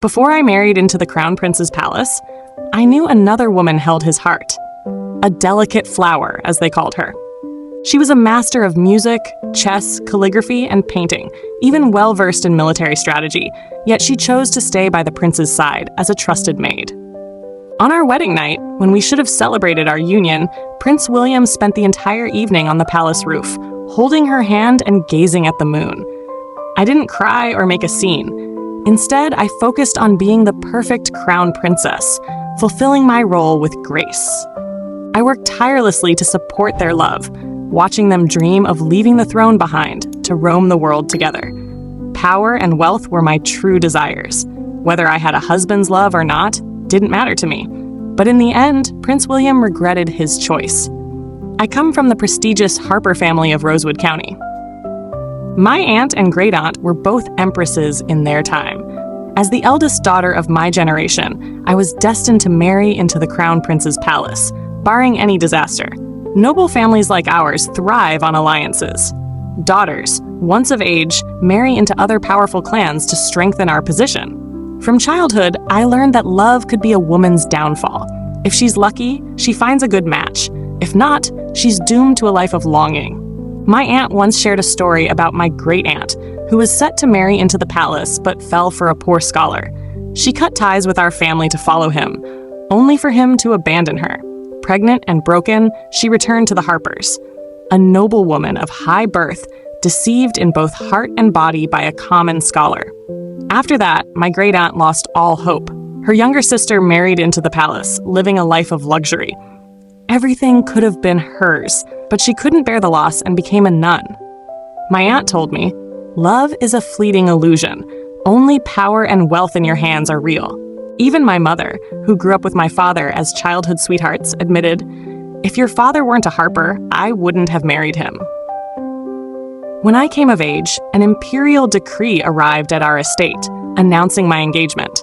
Before I married into the Crown Prince's palace, I knew another woman held his heart. A delicate flower, as they called her. She was a master of music, chess, calligraphy, and painting, even well-versed in military strategy, yet she chose to stay by the prince's side as a trusted maid. On our wedding night, when we should have celebrated our union, Prince William spent the entire evening on the palace roof, holding her hand and gazing at the moon. I didn't cry or make a scene. Instead, I focused on being the perfect crown princess, fulfilling my role with grace. I worked tirelessly to support their love, watching them dream of leaving the throne behind to roam the world together. Power and wealth were my true desires. Whether I had a husband's love or not didn't matter to me. But in the end, Prince William regretted his choice. I come from the prestigious Harper family of Rosewood County. My aunt and great-aunt were both empresses in their time. As the eldest daughter of my generation, I was destined to marry into the Crown Prince's palace, barring any disaster. Noble families like ours thrive on alliances. Daughters, once of age, marry into other powerful clans to strengthen our position. From childhood, I learned that love could be a woman's downfall. If she's lucky, she finds a good match. If not, she's doomed to a life of longing. My aunt once shared a story about my great-aunt, who was set to marry into the palace but fell for a poor scholar. She cut ties with our family to follow him, only for him to abandon her. Pregnant and broken, she returned to the Harpers. A noble woman of high birth, deceived in both heart and body by a common scholar. After that, my great-aunt lost all hope. Her younger sister married into the palace, living a life of luxury. Everything could have been hers, but she couldn't bear the loss and became a nun. My aunt told me, "Love is a fleeting illusion. Only power and wealth in your hands are real." Even my mother, who grew up with my father as childhood sweethearts, admitted, "If your father weren't a Harper, I wouldn't have married him." When I came of age, an imperial decree arrived at our estate, announcing my engagement.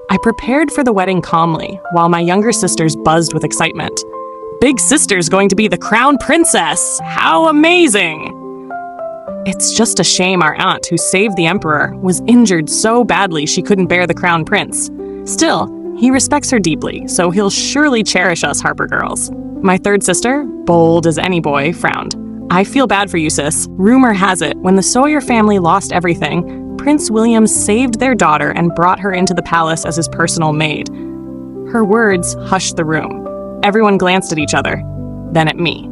I prepared for the wedding calmly, while my younger sisters buzzed with excitement. "Big sister's going to be the crown princess! How amazing!" It's just a shame our aunt, who saved the emperor, was injured so badly she couldn't bear the crown prince. Still, he respects her deeply, so he'll surely cherish us Harper girls. My third sister, bold as any boy, frowned. "I feel bad for you, sis. Rumor has it, when the Sawyer family lost everything, Prince William saved their daughter and brought her into the palace as his personal maid." Her words hushed the room. Everyone glanced at each other, then at me.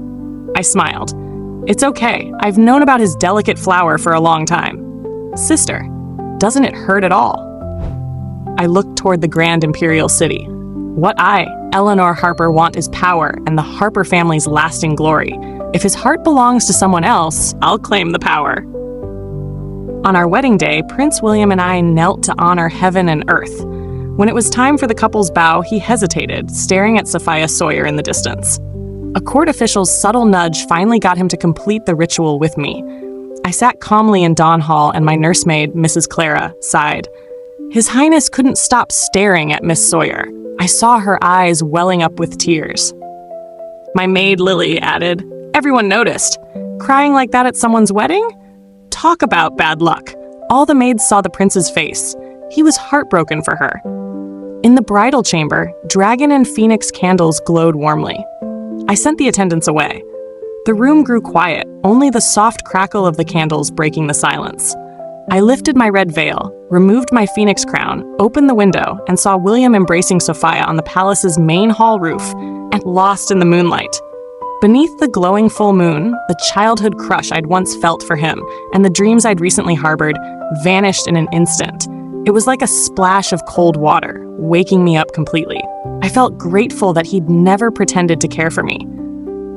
I smiled. "It's okay. I've known about his delicate flower for a long time." "Sister, doesn't it hurt at all?" I looked toward the grand imperial city. What I, Eleanor Harper, want is power and the Harper family's lasting glory. If his heart belongs to someone else, I'll claim the power. On our wedding day, Prince William and I knelt to honor heaven and earth. When it was time for the couple's bow, he hesitated, staring at Sophia Sawyer in the distance. A court official's subtle nudge finally got him to complete the ritual with me. I sat calmly in Dawn Hall, and my nursemaid, Mrs. Clara, sighed. His Highness couldn't stop staring at Miss Sawyer. I saw her eyes welling up with tears. My maid, Lily, added, "Everyone noticed. Crying like that at someone's wedding? Talk about bad luck." All the maids saw the prince's face. He was heartbroken for her. In the bridal chamber, dragon and phoenix candles glowed warmly. I sent the attendants away. The room grew quiet, only the soft crackle of the candles breaking the silence. I lifted my red veil, removed my phoenix crown, opened the window, and saw William embracing Sophia on the palace's main hall roof and lost in the moonlight. Beneath the glowing full moon, the childhood crush I'd once felt for him and the dreams I'd recently harbored vanished in an instant. It was like a splash of cold water, waking me up completely. I felt grateful that he'd never pretended to care for me.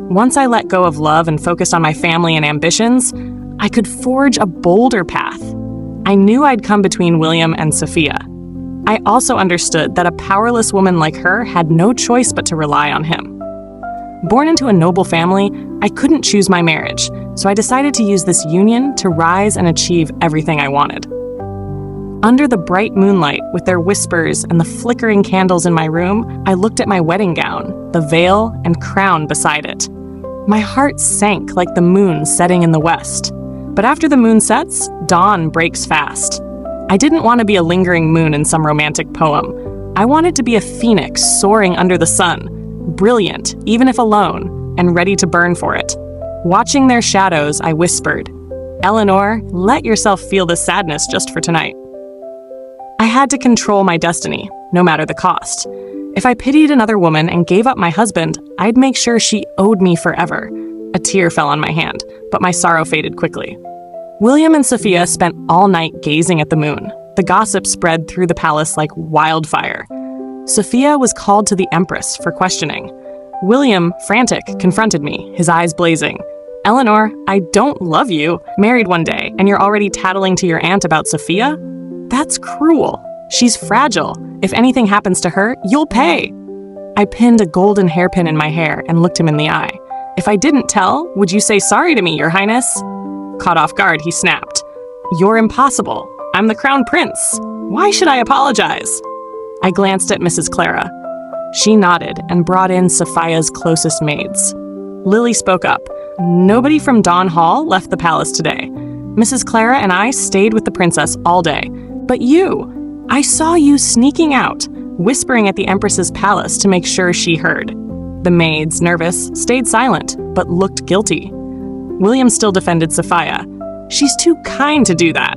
Once I let go of love and focused on my family and ambitions, I could forge a bolder path. I knew I'd come between William and Sophia. I also understood that a powerless woman like her had no choice but to rely on him. Born into a noble family, I couldn't choose my marriage, so I decided to use this union to rise and achieve everything I wanted. Under the bright moonlight, with their whispers and the flickering candles in my room, I looked at my wedding gown, the veil, and crown beside it. My heart sank like the moon setting in the west. But after the moon sets, dawn breaks fast. I didn't want to be a lingering moon in some romantic poem. I wanted to be a phoenix soaring under the sun, brilliant, even if alone, and ready to burn for it. Watching their shadows, I whispered, "Eleanor, let yourself feel the sadness just for tonight." I had to control my destiny, no matter the cost. If I pitied another woman and gave up my husband, I'd make sure she owed me forever. A tear fell on my hand, but my sorrow faded quickly. William and Sophia spent all night gazing at the moon. The gossip spread through the palace like wildfire. Sophia was called to the Empress for questioning. William, frantic, confronted me, his eyes blazing. "Eleanor, I don't love you. Married one day, and you're already tattling to your aunt about Sophia? That's cruel. She's fragile. If anything happens to her, you'll pay." I pinned a golden hairpin in my hair and looked him in the eye. "If I didn't tell, would you say sorry to me, Your Highness?" Caught off guard, he snapped. "You're impossible. I'm the crown prince. Why should I apologize?" I glanced at Mrs. Clara. She nodded and brought in Sophia's closest maids. Lily spoke up. "Nobody from Dawn Hall left the palace today. Mrs. Clara and I stayed with the princess all day. But you, I saw you sneaking out, whispering at the Empress's palace to make sure she heard." The maids, nervous, stayed silent, but looked guilty. William still defended Sophia. "She's too kind to do that."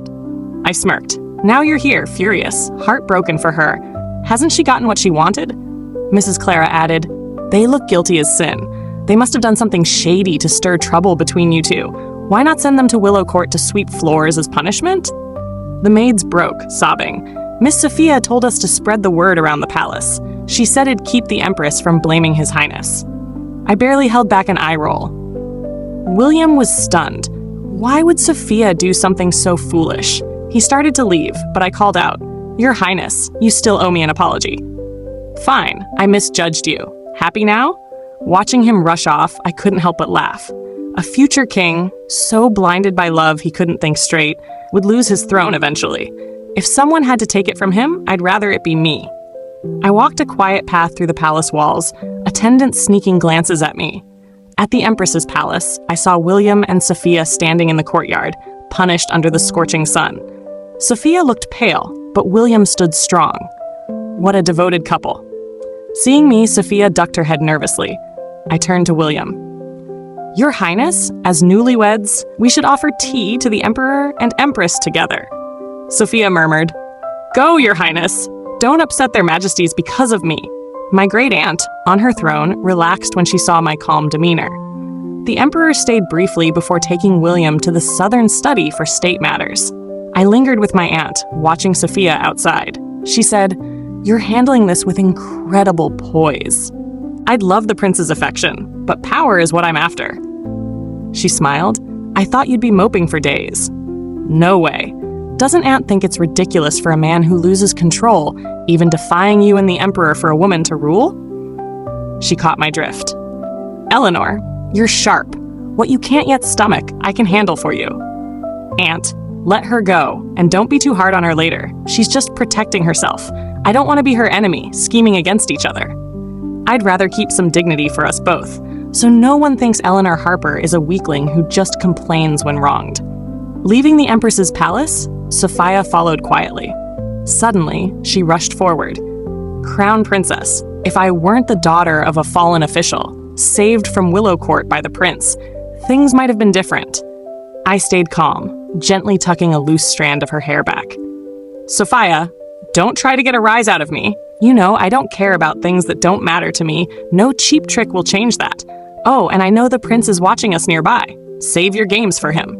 I smirked. "Now you're here, furious, heartbroken for her. Hasn't she gotten what she wanted?" Mrs. Clara added, "They look guilty as sin. They must have done something shady to stir trouble between you two. Why not send them to Willow Court to sweep floors as punishment?" The maids broke, sobbing. "Miss Sophia told us to spread the word around the palace. She said it'd keep the Empress from blaming His Highness." I barely held back an eye roll. William was stunned. Why would Sophia do something so foolish? He started to leave, but I called out, "Your Highness, you still owe me an apology." "Fine, I misjudged you. Happy now?" Watching him rush off, I couldn't help but laugh. A future king, so blinded by love he couldn't think straight, would lose his throne eventually. If someone had to take it from him, I'd rather it be me. I walked a quiet path through the palace walls, attendants sneaking glances at me. At the Empress's palace, I saw William and Sophia standing in the courtyard, punished under the scorching sun. Sophia looked pale, but William stood strong. What a devoted couple. Seeing me, Sophia ducked her head nervously. I turned to William. "Your Highness, as newlyweds, we should offer tea to the Emperor and Empress together." Sophia murmured, "Go, Your Highness. Don't upset their majesties because of me." My great-aunt, on her throne, relaxed when she saw my calm demeanor. The Emperor stayed briefly before taking William to the southern study for state matters. I lingered with my aunt, watching Sophia outside. She said, "You're handling this with incredible poise." I'd love the prince's affection, but power is what I'm after. She smiled. "I thought you'd be moping for days." "No way. Doesn't Aunt think it's ridiculous for a man who loses control, even defying you and the Emperor for a woman to rule?" She caught my drift. "Eleanor, you're sharp. What you can't yet stomach, I can handle for you." "Aunt, let her go, and don't be too hard on her later. She's just protecting herself. I don't want to be her enemy, scheming against each other. I'd rather keep some dignity for us both, so no one thinks Eleanor Harper is a weakling who just complains when wronged." Leaving the Empress's palace, Sophia followed quietly. Suddenly, she rushed forward. "Crown Princess, if I weren't the daughter of a fallen official, saved from Willow Court by the prince, things might have been different." I stayed calm, gently tucking a loose strand of her hair back. "Sophia, don't try to get a rise out of me. You know I don't care about things that don't matter to me. No cheap trick will change that. Oh, and I know the prince is watching us nearby. Save your games for him."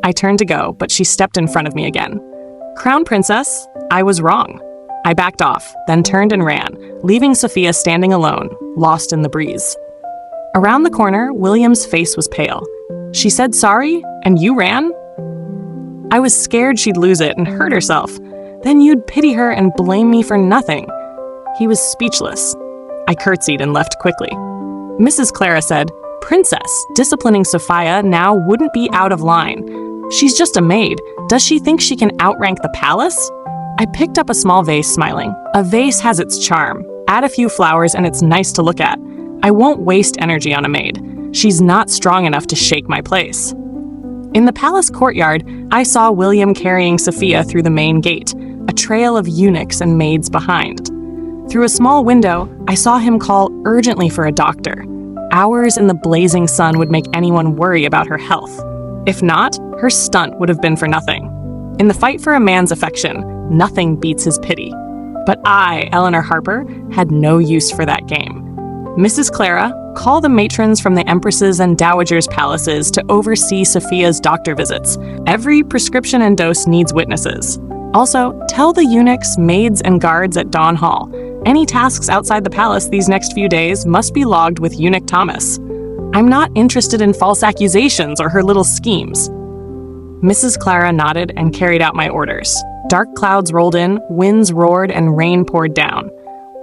I turned to go, but she stepped in front of me again. "Crown Princess, I was wrong." I backed off, then turned and ran, leaving Sophia standing alone, lost in the breeze. Around the corner, William's face was pale. "She said sorry, and you ran?" I was scared she'd lose it and hurt herself. Then you'd pity her and blame me for nothing. He was speechless. I curtsied and left quickly. Mrs. Clara said, "Princess, disciplining Sophia now wouldn't be out of line. She's just a maid. Does she think she can outrank the palace?" I picked up a small vase, smiling. A vase has its charm. Add a few flowers and it's nice to look at. I won't waste energy on a maid. She's not strong enough to shake my place. In the palace courtyard, I saw William carrying Sophia through the main gate, a trail of eunuchs and maids behind. Through a small window, I saw him call urgently for a doctor. Hours in the blazing sun would make anyone worry about her health. If not, her stunt would have been for nothing. In the fight for a man's affection, nothing beats his pity. But I, Eleanor Harper, had no use for that game. Mrs. Clara, call the matrons from the Empress's and Dowagers' palaces to oversee Sophia's doctor visits. Every prescription and dose needs witnesses. Also, tell the eunuchs, maids, and guards at Dawn Hall. Any tasks outside the palace these next few days must be logged with Eunuch Thomas. I'm not interested in false accusations or her little schemes. Mrs. Clara nodded and carried out my orders. Dark clouds rolled in, winds roared, and rain poured down.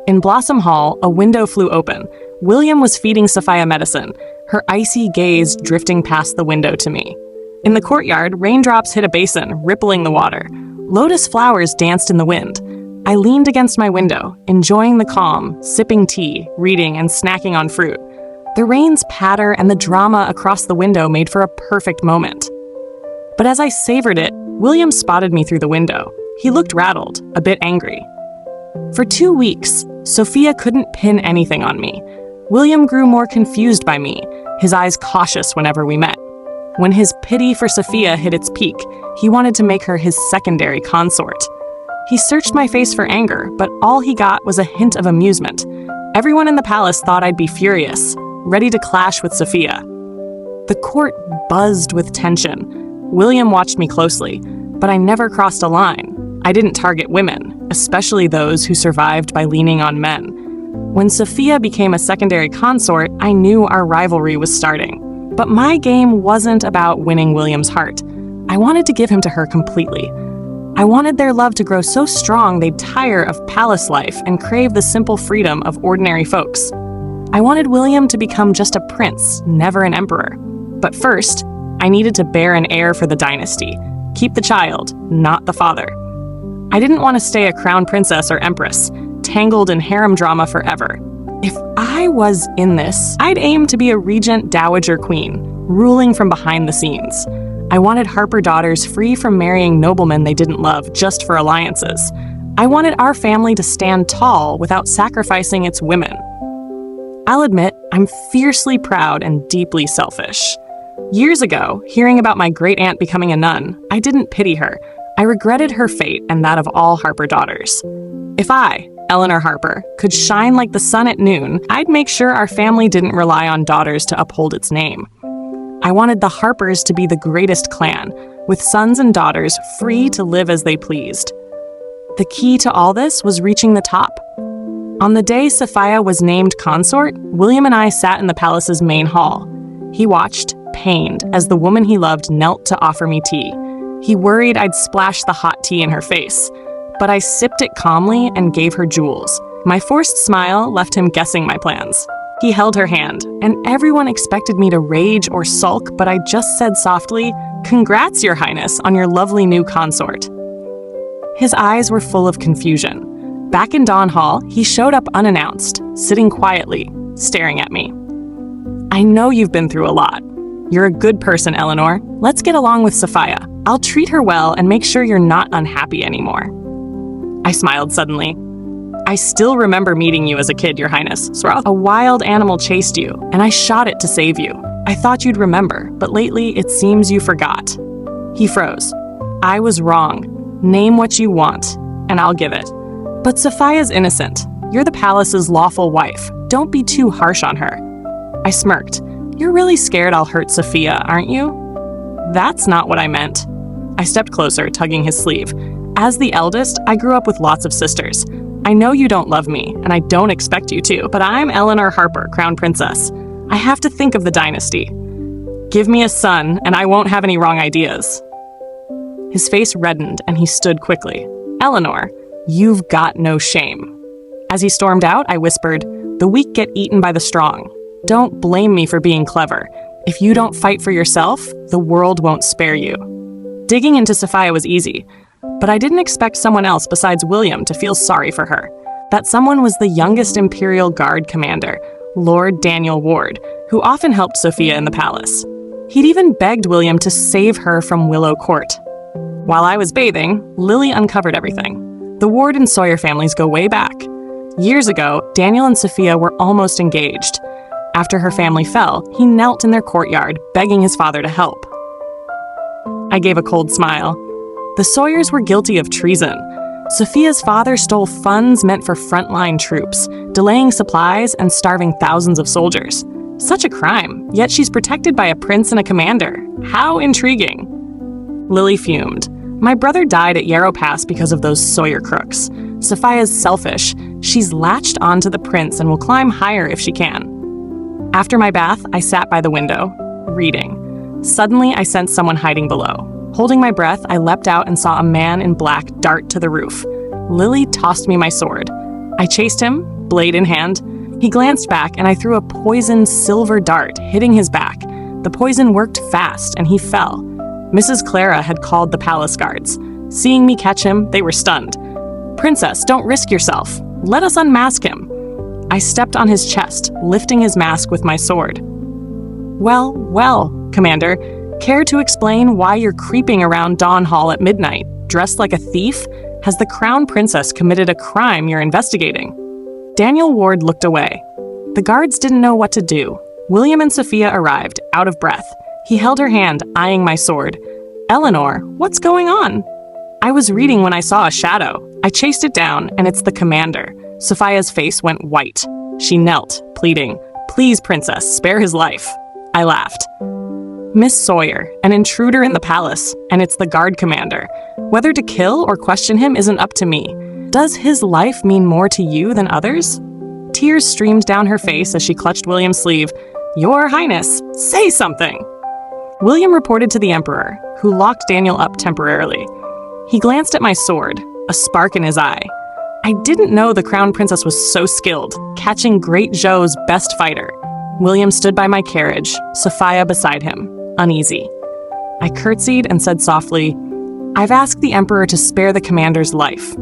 In Blossom Hall, a window flew open. William was feeding Sophia medicine, her icy gaze drifting past the window to me. In the courtyard, raindrops hit a basin, rippling the water. Lotus flowers danced in the wind. I leaned against my window, enjoying the calm, sipping tea, reading, and snacking on fruit. The rain's patter and the drama across the window made for a perfect moment. But as I savored it, William spotted me through the window. He looked rattled, a bit angry. For 2 weeks, Sophia couldn't pin anything on me. William grew more confused by me, his eyes cautious whenever we met. When his pity for Sophia hit its peak, he wanted to make her his secondary consort. He searched my face for anger, but all he got was a hint of amusement. Everyone in the palace thought I'd be furious, ready to clash with Sophia. The court buzzed with tension. William watched me closely, but I never crossed a line. I didn't target women, especially those who survived by leaning on men. When Sophia became a secondary consort, I knew our rivalry was starting. But my game wasn't about winning William's heart. I wanted to give him to her completely. I wanted their love to grow so strong they'd tire of palace life and crave the simple freedom of ordinary folks. I wanted William to become just a prince, never an emperor. But first, I needed to bear an heir for the dynasty. Keep the child, not the father. I didn't want to stay a crown princess or empress, tangled in harem drama forever. If I was in this, I'd aim to be a regent dowager queen, ruling from behind the scenes. I wanted Harper daughters free from marrying noblemen they didn't love just for alliances. I wanted our family to stand tall without sacrificing its women. I'll admit, I'm fiercely proud and deeply selfish. Years ago, hearing about my great-aunt becoming a nun, I didn't pity her. I regretted her fate and that of all Harper daughters. If I, Eleanor Harper, could shine like the sun at noon, I'd make sure our family didn't rely on daughters to uphold its name. I wanted the Harpers to be the greatest clan, with sons and daughters free to live as they pleased. The key to all this was reaching the top. On the day Sophia was named consort, William and I sat in the palace's main hall. He watched, pained, as the woman he loved knelt to offer me tea. He worried I'd splash the hot tea in her face, but I sipped it calmly and gave her jewels. My forced smile left him guessing my plans. He held her hand, and everyone expected me to rage or sulk, but I just said softly, "Congrats, Your Highness, on your lovely new consort." His eyes were full of confusion. Back in Dawn Hall, he showed up unannounced, sitting quietly, staring at me. "I know you've been through a lot. You're a good person, Eleanor. Let's get along with Sophia. I'll treat her well and make sure you're not unhappy anymore." I smiled suddenly. "I still remember meeting you as a kid, Your Highness. A wild animal chased you, and I shot it to save you. I thought you'd remember, but lately it seems you forgot." He froze. "I was wrong. Name what you want, and I'll give it. But Sophia's innocent. You're the palace's lawful wife. Don't be too harsh on her." I smirked. "You're really scared I'll hurt Sophia, aren't you?" "That's not what I meant." I stepped closer, tugging his sleeve. "As the eldest, I grew up with lots of sisters. I know you don't love me, and I don't expect you to, but I'm Eleanor Harper, Crown Princess. I have to think of the dynasty. Give me a son, and I won't have any wrong ideas." His face reddened, and he stood quickly. "Eleanor, you've got no shame." As he stormed out, I whispered, "The weak get eaten by the strong. Don't blame me for being clever. If you don't fight for yourself, the world won't spare you." Digging into Sophia was easy, but I didn't expect someone else besides William to feel sorry for her. That someone was the youngest Imperial Guard commander, Lord Daniel Ward, who often helped Sophia in the palace. He'd even begged William to save her from Willow Court. While I was bathing, Lily uncovered everything. The Ward and Sawyer families go way back. Years ago, Daniel and Sophia were almost engaged. After her family fell, he knelt in their courtyard, begging his father to help. I gave a cold smile. The Sawyers were guilty of treason. Sophia's father stole funds meant for frontline troops, delaying supplies and starving thousands of soldiers. Such a crime, yet she's protected by a prince and a commander. How intriguing. Lily fumed. My brother died at Yarrow Pass because of those Sawyer crooks. Sophia's selfish. She's latched onto the prince and will climb higher if she can. After my bath, I sat by the window, reading. Suddenly, I sensed someone hiding below. Holding my breath, I leapt out and saw a man in black dart to the roof. Lily tossed me my sword. I chased him, blade in hand. He glanced back, and I threw a poisoned silver dart, hitting his back. The poison worked fast, and he fell. Mrs. Clara had called the palace guards. Seeing me catch him, they were stunned. "Princess, don't risk yourself. Let us unmask him." I stepped on his chest, lifting his mask with my sword. Well, Commander, care to explain why you're creeping around Dawn Hall at midnight, dressed like a thief? Has the Crown Princess committed a crime you're investigating? Daniel Ward looked away. The guards didn't know what to do. William and Sophia arrived, out of breath. He held her hand, eyeing my sword. "Eleanor, what's going on?" I was reading when I saw a shadow. I chased it down, and it's the commander. Sophia's face went white. She knelt, pleading, "Please, princess, spare his life." I laughed. "Miss Sawyer, an intruder in the palace, and it's the guard commander. Whether to kill or question him isn't up to me. Does his life mean more to you than others?" Tears streamed down her face as she clutched William's sleeve. "Your Highness, say something!" William reported to the Emperor, who locked Daniel up temporarily. He glanced at my sword, a spark in his eye. I didn't know the Crown Princess was so skilled, catching Great Zhou's best fighter. William stood by my carriage, Sophia beside him, uneasy. I curtsied and said softly, "I've asked the Emperor to spare the commander's life."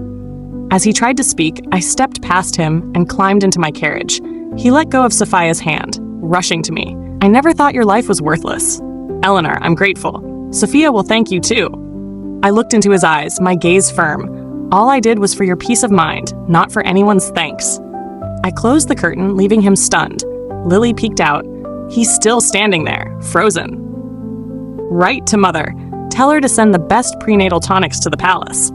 As he tried to speak, I stepped past him and climbed into my carriage. He let go of Sophia's hand, rushing to me. "I never thought your life was worthless. Eleanor, I'm grateful. Sophia will thank you too." I looked into his eyes, my gaze firm. "All I did was for your peace of mind, not for anyone's thanks." I closed the curtain, leaving him stunned. Lily peeked out. He's still standing there, frozen. "Write to Mother. Tell her to send the best prenatal tonics to the palace."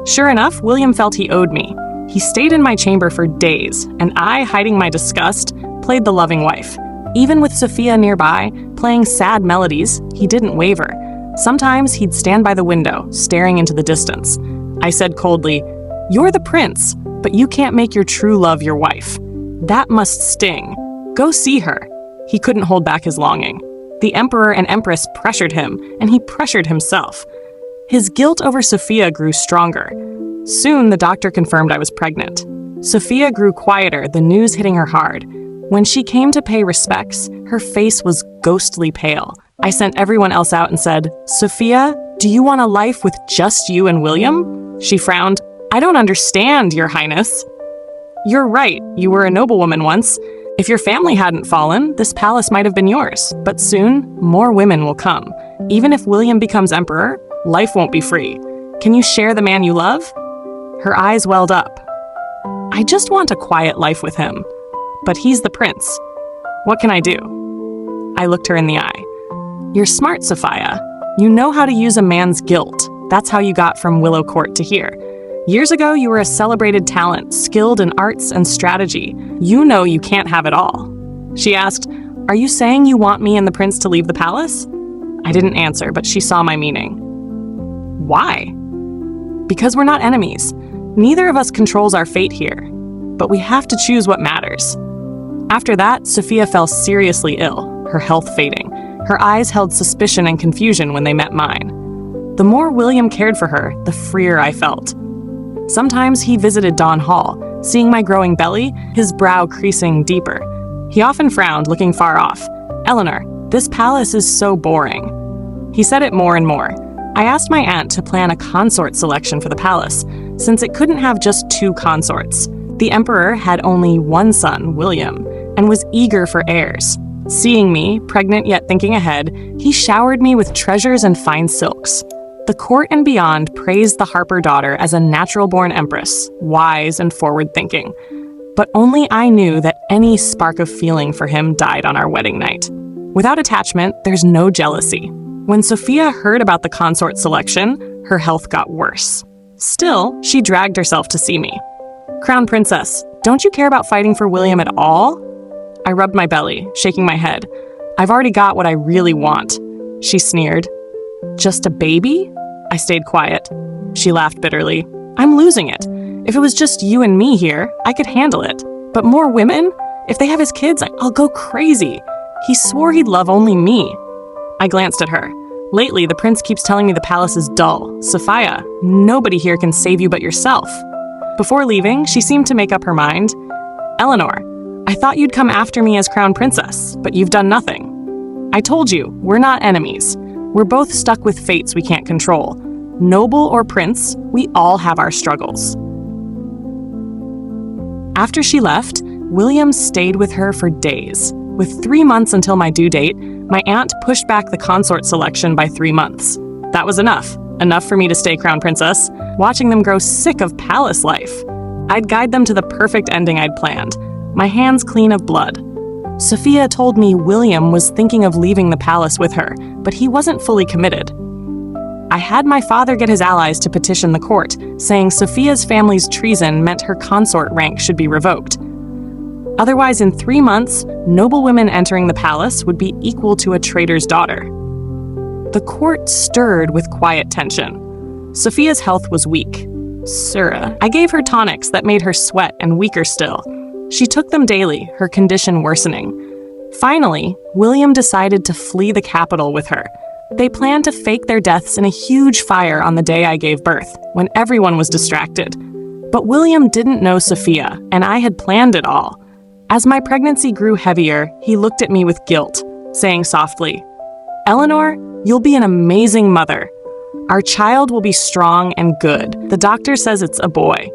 Sure enough, William felt he owed me. He stayed in my chamber for days, and I, hiding my disgust, played the loving wife. Even with Sophia nearby, playing sad melodies, he didn't waver. Sometimes he'd stand by the window, staring into the distance. I said coldly, "You're the prince, but you can't make your true love your wife. That must sting. Go see her." He couldn't hold back his longing. The Emperor and Empress pressured him, and he pressured himself. His guilt over Sophia grew stronger. Soon, the doctor confirmed I was pregnant. Sophia grew quieter, the news hitting her hard. When she came to pay respects, her face was ghostly pale. I sent everyone else out and said, "Sophia, do you want a life with just you and William?" She frowned. "I don't understand, Your Highness." "You're right, you were a noblewoman once. If your family hadn't fallen, this palace might have been yours. But soon, more women will come. Even if William becomes emperor, life won't be free. Can you share the man you love?" Her eyes welled up. "I just want a quiet life with him. But he's the prince. What can I do?" I looked her in the eye. "You're smart, Sophia. You know how to use a man's guilt. That's how you got from Willow Court to here. Years ago, you were a celebrated talent, skilled in arts and strategy. You know you can't have it all." She asked, "Are you saying you want me and the prince to leave the palace?" I didn't answer, but she saw my meaning. "Why?" "Because we're not enemies. Neither of us controls our fate here. But we have to choose what matters." After that, Sophia fell seriously ill, her health fading. Her eyes held suspicion and confusion when they met mine. The more William cared for her, the freer I felt. Sometimes he visited Dawn Hall, seeing my growing belly, his brow creasing deeper. He often frowned, looking far off. "Eleanor, this palace is so boring." He said it more and more. I asked my aunt to plan a consort selection for the palace, since it couldn't have just 2 consorts. The emperor had only one son, William, and was eager for heirs. Seeing me, pregnant yet thinking ahead, he showered me with treasures and fine silks. The court and beyond praised the Harper daughter as a natural-born empress, wise and forward-thinking. But only I knew that any spark of feeling for him died on our wedding night. Without attachment, there's no jealousy. When Sophia heard about the consort selection, her health got worse. Still, she dragged herself to see me. "Crown Princess, don't you care about fighting for William at all?" I rubbed my belly, shaking my head. "I've already got what I really want." She sneered. "Just a baby?" I stayed quiet. She laughed bitterly. "I'm losing it. If it was just you and me here, I could handle it. But more women? If they have his kids, I'll go crazy. He swore he'd love only me." I glanced at her. "Lately, the prince keeps telling me the palace is dull. Sophia, nobody here can save you but yourself." Before leaving, she seemed to make up her mind. "Eleanor, I thought you'd come after me as crown princess, but you've done nothing. I told you, we're not enemies. We're both stuck with fates we can't control. Noble or prince, we all have our struggles." After she left, William stayed with her for days. With 3 months until my due date, my aunt pushed back the consort selection by 3 months. That was enough for me to stay crown princess, watching them grow sick of palace life. I'd guide them to the perfect ending I'd planned, my hands clean of blood. Sophia told me William was thinking of leaving the palace with her, but he wasn't fully committed. I had my father get his allies to petition the court, saying Sophia's family's treason meant her consort rank should be revoked. Otherwise, in 3 months, noble women entering the palace would be equal to a traitor's daughter. The court stirred with quiet tension. Sophia's health was weak. I gave her tonics that made her sweat and weaker still. She took them daily, her condition worsening. Finally, William decided to flee the capital with her. They planned to fake their deaths in a huge fire on the day I gave birth, when everyone was distracted. But William didn't know Sophia, and I had planned it all. As my pregnancy grew heavier, he looked at me with guilt, saying softly, "Eleanor, you'll be an amazing mother. Our child will be strong and good. The doctor says it's a boy."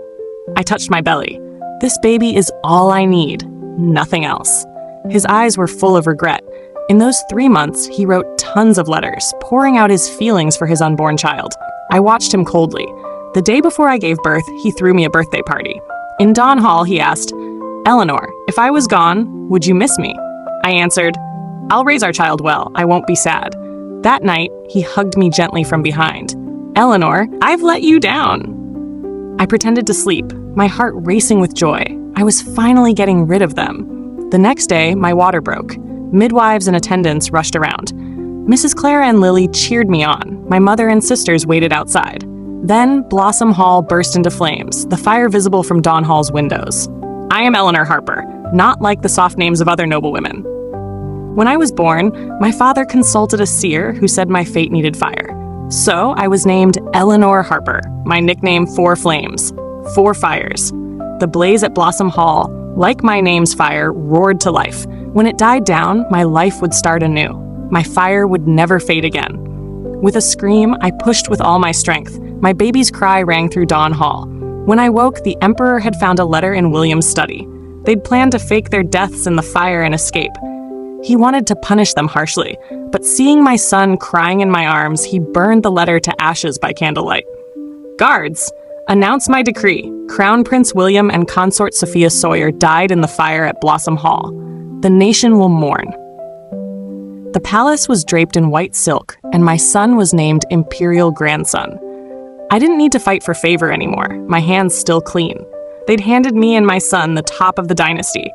I touched my belly. This baby is all I need, nothing else. His eyes were full of regret. In those 3 months, he wrote tons of letters, pouring out his feelings for his unborn child. I watched him coldly. The day before I gave birth, he threw me a birthday party. In Dawn Hall, he asked, "Eleanor, if I was gone, would you miss me?" I answered, "I'll raise our child well. I won't be sad." That night, he hugged me gently from behind. "Eleanor, I've let you down." I pretended to sleep, my heart racing with joy. I was finally getting rid of them. The next day, my water broke. Midwives and attendants rushed around. Mrs. Clara and Lily cheered me on. My mother and sisters waited outside. Then, Blossom Hall burst into flames, the fire visible from Dawn Hall's windows. I am Eleanor Harper, not like the soft names of other noblewomen. When I was born, my father consulted a seer who said my fate needed fire. So I was named Eleanor Harper, my nickname 4 Flames, 4 fires. The blaze at Blossom Hall, like my name's fire, roared to life. When it died down, my life would start anew. My fire would never fade again. With a scream, I pushed with all my strength. My baby's cry rang through Dawn Hall. When I woke, the Emperor had found a letter in William's study. They'd planned to fake their deaths in the fire and escape. He wanted to punish them harshly, but seeing my son crying in my arms, he burned the letter to ashes by candlelight. "Guards, announce my decree. Crown Prince William and Consort Sophia Sawyer died in the fire at Blossom Hall. The nation will mourn." The palace was draped in white silk, and my son was named Imperial Grandson. I didn't need to fight for favor anymore, my hands still clean. They'd handed me and my son the top of the dynasty.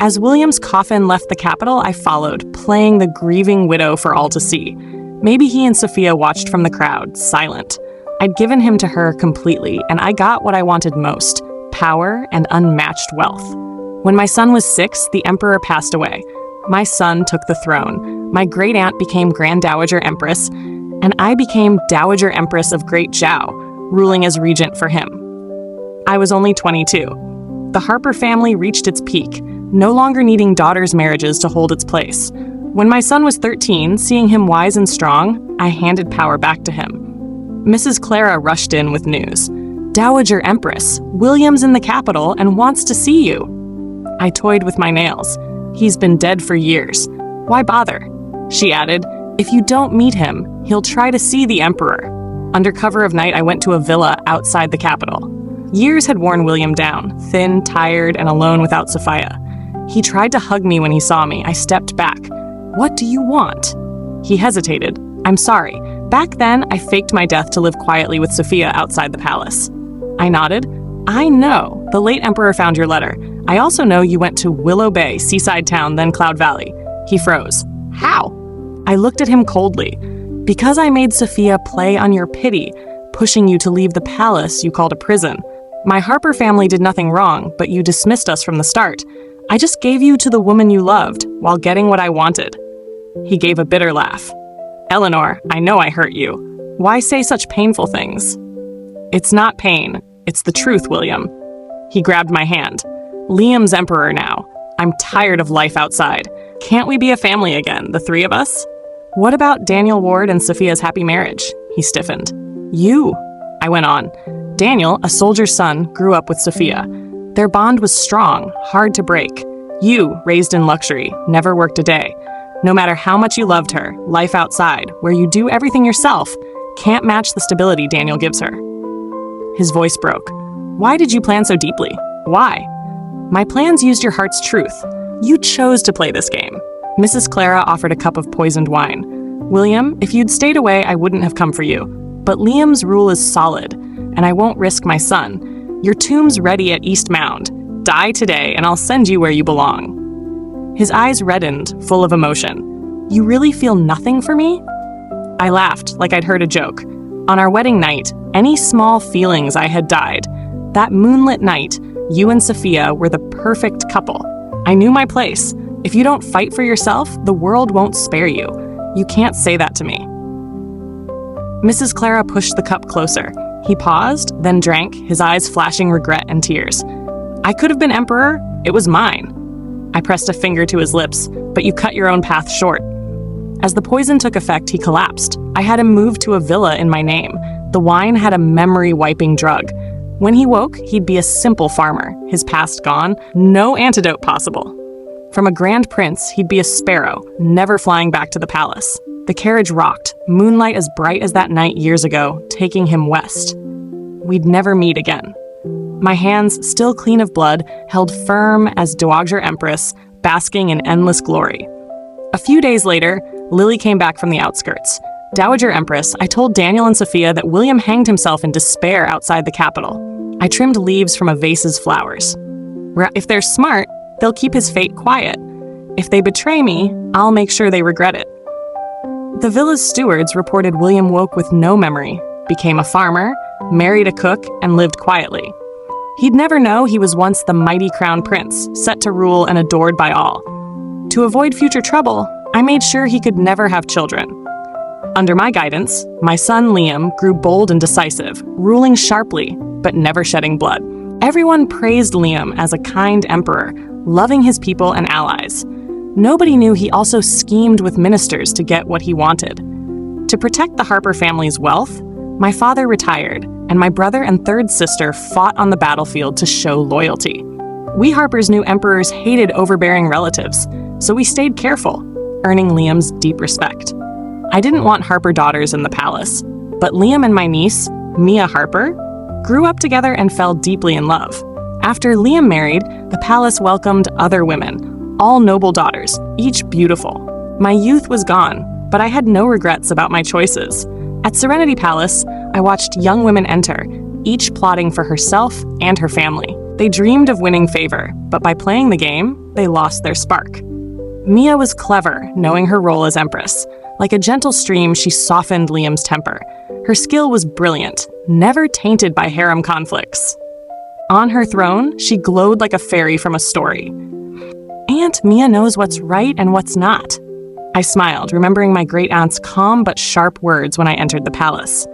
As William's coffin left the capital, I followed, playing the grieving widow for all to see. Maybe he and Sophia watched from the crowd, silent. I'd given him to her completely, and I got what I wanted most, power and unmatched wealth. When my son was 6, the emperor passed away. My son took the throne. My great-aunt became Grand Dowager Empress, and I became Dowager Empress of Great Zhao, ruling as regent for him. I was only 22. The Harper family reached its peak, no longer needing daughters' marriages to hold its place. When my son was 13, seeing him wise and strong, I handed power back to him. Mrs. Clara rushed in with news. "Dowager Empress, William's in the capital and wants to see you." I toyed with my nails. He's been dead for years. Why bother? She added, if you don't meet him, he'll try to see the emperor. Under cover of night, I went to a villa outside the capital. Years had worn William down, thin, tired, and alone without Sophia. He tried to hug me when he saw me. I stepped back. What do you want? He hesitated. I'm sorry. Back then, I faked my death to live quietly with Sophia outside the palace. I nodded. I know. The late emperor found your letter. I also know you went to Willow Bay, seaside town, then Cloud Valley. He froze. How? I looked at him coldly. Because I made Sophia play on your pity, pushing you to leave the palace you called a prison. My Harper family did nothing wrong, but you dismissed us from the start. I just gave you to the woman you loved, while getting what I wanted. He gave a bitter laugh. Eleanor, I know I hurt you. Why say such painful things? It's not pain, it's the truth, William. He grabbed my hand. Liam's emperor now. I'm tired of life outside. Can't we be a family again, the three of us? What about Daniel Ward and Sophia's happy marriage? He stiffened. You, I went on. Daniel, a soldier's son, grew up with Sophia. Their bond was strong, hard to break. You, raised in luxury, never worked a day. No matter how much you loved her, life outside, where you do everything yourself, can't match the stability Daniel gives her. His voice broke. Why did you plan so deeply? Why? My plans used your heart's truth. You chose to play this game. Mrs. Clara offered a cup of poisoned wine. William, if you'd stayed away, I wouldn't have come for you. But Liam's rule is solid, and I won't risk my son. Your tomb's ready at East Mound. Die today, and I'll send you where you belong. His eyes reddened, full of emotion. You really feel nothing for me? I laughed, like I'd heard a joke. On our wedding night, any small feelings I had died. That moonlit night, you and Sophia were the perfect couple. I knew my place. If you don't fight for yourself, the world won't spare you. You can't say that to me. Mrs. Clara pushed the cup closer. He paused, then drank, his eyes flashing regret and tears. I could have been emperor. It was mine. I pressed a finger to his lips, but you cut your own path short. As the poison took effect, he collapsed. I had him moved to a villa in my name. The wine had a memory-wiping drug. When he woke, he'd be a simple farmer, his past gone, no antidote possible. From a grand prince, he'd be a sparrow, never flying back to the palace. The carriage rocked, moonlight as bright as that night years ago, taking him west. We'd never meet again. My hands, still clean of blood, held firm as Dowager Empress, basking in endless glory. A few days later, Lily came back from the outskirts. Dowager Empress, I told Daniel and Sophia that William hanged himself in despair outside the capital. I trimmed leaves from a vase's flowers. If they're smart, they'll keep his fate quiet. If they betray me, I'll make sure they regret it. The villa's stewards reported William woke with no memory, became a farmer, married a cook, and lived quietly. He'd never know he was once the mighty crown prince, set to rule and adored by all. To avoid future trouble, I made sure he could never have children. Under my guidance, my son Liam grew bold and decisive, ruling sharply, but never shedding blood. Everyone praised Liam as a kind emperor, loving his people and allies. Nobody knew he also schemed with ministers to get what he wanted. To protect the Harper family's wealth, my father retired, and my brother and third sister fought on the battlefield to show loyalty. We Harpers knew emperors hated overbearing relatives, so we stayed careful, earning Liam's deep respect. I didn't want Harper daughters in the palace, but Liam and my niece, Mia Harper, grew up together and fell deeply in love. After Liam married, the palace welcomed other women, all noble daughters, each beautiful. My youth was gone, but I had no regrets about my choices. At Serenity Palace, I watched young women enter, each plotting for herself and her family. They dreamed of winning favor, but by playing the game, they lost their spark. Mia was clever, knowing her role as empress. Like a gentle stream, she softened Liam's temper. Her skill was brilliant, never tainted by harem conflicts. On her throne, she glowed like a fairy from a story. Aunt Mia knows what's right and what's not. I smiled, remembering my great-aunt's calm but sharp words when I entered the palace.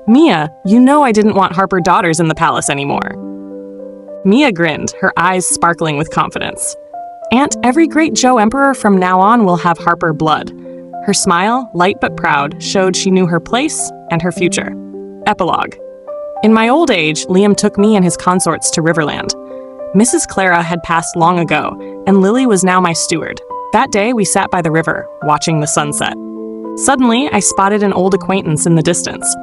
Mia, you know I didn't want Harper daughters in the palace anymore. Mia grinned, her eyes sparkling with confidence. Aunt, every great Joe Emperor from now on will have Harper blood. Her smile, light but proud, showed she knew her place and her future. Epilogue. In my old age, Liam took me and his consorts to Riverland. Mrs. Clara had passed long ago, and Lily was now my steward. That day, we sat by the river, watching the sunset. Suddenly, I spotted an old acquaintance in the distance.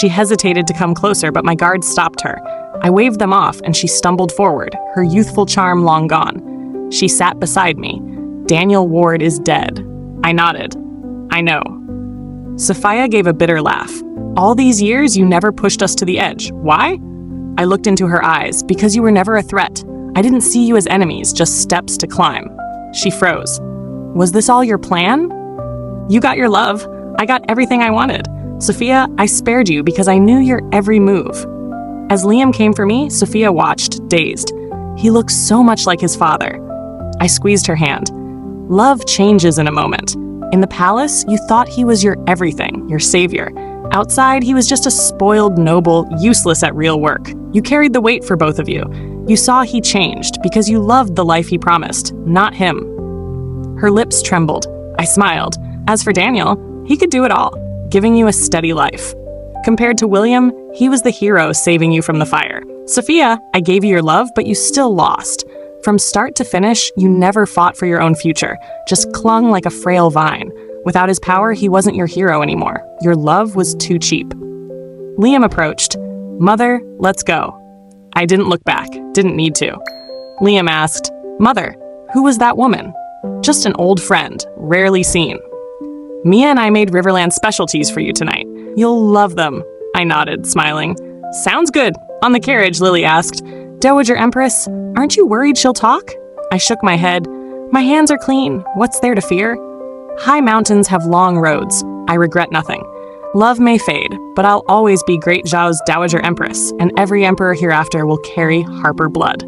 She hesitated to come closer, but my guards stopped her. I waved them off, and she stumbled forward, her youthful charm long gone. She sat beside me. Daniel Ward is dead. I nodded. I know. Sophia gave a bitter laugh. All these years, you never pushed us to the edge. Why? I looked into her eyes. Because you were never a threat. I didn't see you as enemies, just steps to climb. She froze. Was this all your plan? You got your love. I got everything I wanted. Sophia, I spared you because I knew your every move. As Liam came for me, Sophia watched, dazed. He looked so much like his father. I squeezed her hand. Love changes in a moment. In the palace, you thought he was your everything, your savior. Outside, he was just a spoiled noble, useless at real work. You carried the weight for both of you. You saw he changed because you loved the life he promised, not him. Her lips trembled. I smiled. As for Daniel, he could do it all, giving you a steady life. Compared to William, he was the hero saving you from the fire. Sophia, I gave you your love, but you still lost. From start to finish, you never fought for your own future, just clung like a frail vine. Without his power, he wasn't your hero anymore. Your love was too cheap. Liam approached. Mother, let's go. I didn't look back, didn't need to. Liam asked, Mother, who was that woman? Just an old friend, rarely seen. Mia and I made Riverland specialties for you tonight. You'll love them. I nodded, smiling. Sounds good. On the carriage, Lily asked, Dowager Empress, aren't you worried she'll talk? I shook my head. My hands are clean. What's there to fear? High mountains have long roads. I regret nothing. Love may fade, but I'll always be Great Zhao's Dowager Empress, and every emperor hereafter will carry Harper blood.